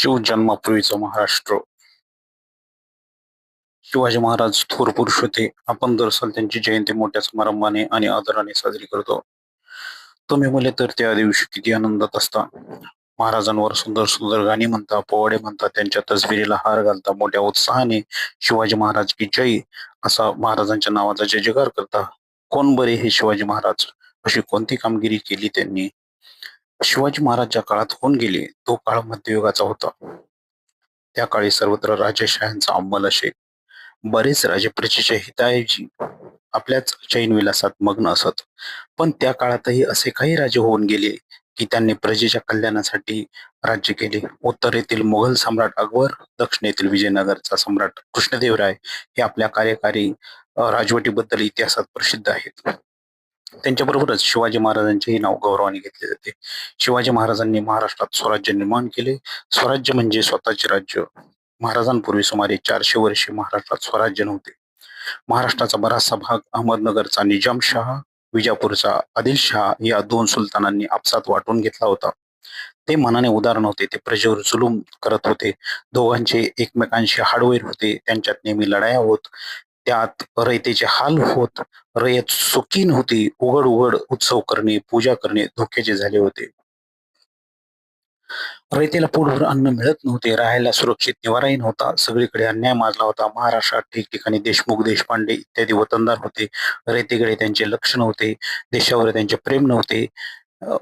शिवजन्मापूर्वीचा महाराष्ट्र. शिवाजी महाराज थोर पुरुष होते. आपण दरसाल त्यांची जयंती मोठ्या समारंभाने आणि आदराने साजरी करतो. तुम्ही म्हणले तर त्या दिवशी किती आनंदात असता. महाराजांवर सुंदर सुंदर गाणी म्हणता, पोवाडे म्हणता, त्यांच्या तसबिरीला हार घालता, मोठ्या उत्साहाने शिवाजी महाराज की जय असा महाराजांच्या नावाचा जय जयकार करता. कोण बरे हे शिवाजी महाराज, अशी कोणती कामगिरी केली त्यांनी. शिवाजी महाराज ज्या काळात होऊन गेले तो काळ मध्ययुगाचा होता. त्या काळी सर्वत्र राजेशाह्यांचा अंमल असे. बरेच राजे प्रजेच्या हिताऐवजी आपल्याच चैनविलासात मग्न असत. पण त्या काळातही असे काही राजे होऊन गेले की त्यांनी प्रजेच्या कल्याणासाठी राज्य केले. उत्तरेतील मुघल सम्राट अकबर, दक्षिणेतील विजयनगरचा सम्राट कृष्णदेवराय हे आपल्या कार्यकारी राजवटीबद्दल इतिहासात प्रसिद्ध आहेत. त्यांच्याबरोबरच शिवाजी महाराजांचेही नाव गौरवाने घेतले जाते. शिवाजी महाराजांनी महाराष्ट्रात स्वराज्य निर्माण केले. स्वराज्य म्हणजे स्वतःचे राज्य. महाराजांपूर्वी सुमारे 400 वर्षे महाराष्ट्रात स्वराज्य नव्हते. महाराष्ट्राचा बराचसा भाग अहमदनगरचा निजामशाह, विजापूरचा आदिलशाह या दोन सुलतानांनी आपसात वाटून घेतला होता. ते मनाने उदार नव्हते, ते प्रजेवर जुलूम करत होते. दोघांचे एकमेकांशी हाडवैर होते. त्यांच्यात नेहमी लढाया होत. त्यात रयतेचे हाल होत. रयत सुखी नव्हती. उघड उघड उत्सव करणे, पूजा करणे धोक्याचे झाले होते. रयतेला पोटभर अन्न मिळत नव्हते. राहायला सुरक्षित निवाराही नव्हता. सगळीकडे अन्याय माजला होता. महाराष्ट्रात ठिकठिकाणी देशमुख, देशपांडे इत्यादी वतनदार होते. रयतेकडे त्यांचे लक्ष नव्हते. देशावर त्यांचे प्रेम नव्हते. अ,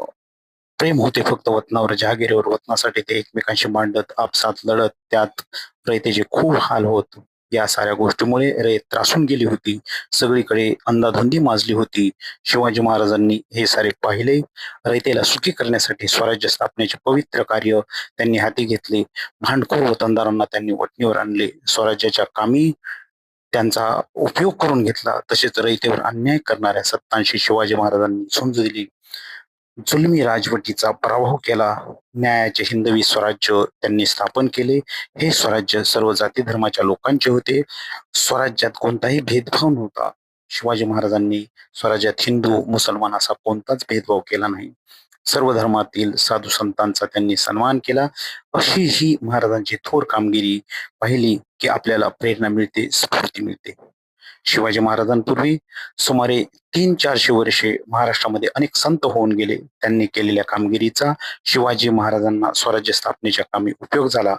प्रेम होते फक्त वतनावर, जहागिरीवर. वतनासाठी ते एकमेकांशी मांडत, आपसात लढत. त्यात रयतेचे खूप हाल होत. या साऱ्या गोष्टीमुळे रयत त्रासून गेली होती. सगळीकडे अंधाधुंदी माजली होती. शिवाजी महाराजांनी हे सारे पाहिले. रयतेला सुखी करण्यासाठी स्वराज्य स्थापनेचे पवित्र कार्य त्यांनी हाती घेतले. भांडखोर वतनदारांना त्यांनी वठणीवर आणले. स्वराज्याच्या कामी त्यांचा उपयोग करून घेतला. तसेच रयतेवर अन्याय करणाऱ्या सत्तांशी शिवाजी महाराजांनी झुंज दिली. जुलमी राजवटीचा पराभव केला. न्यायाचे हिंदवी स्वराज्य त्यांनी स्थापन केले. हे स्वराज्य सर्व जाती धर्माच्या लोकांचे होते. स्वराज्यात कोणताही भेदभाव नव्हता. शिवाजी महाराजांनी स्वराज्यात हिंदू मुसलमान असा कोणताच भेदभाव केला नाही. सर्व धर्मातील साधू संतांचा त्यांनी सन्मान केला. अशी ही महाराजांची थोर कामगिरी पाहिली की आपल्याला प्रेरणा मिळते, स्फूर्ती मिळते. शिवाजी महाराजांपूर्वी सुमारे 300-400 वर्षे महाराष्ट्रामध्ये अनेक संत होऊन गेले. त्यांनी केलेल्या कामगिरीचा शिवाजी महाराजांना स्वराज्य स्थापनेच्या कामी उपयोग झाला.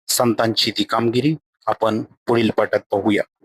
संतांची ती कामगिरी आपण पुढील पाठात पाहूया.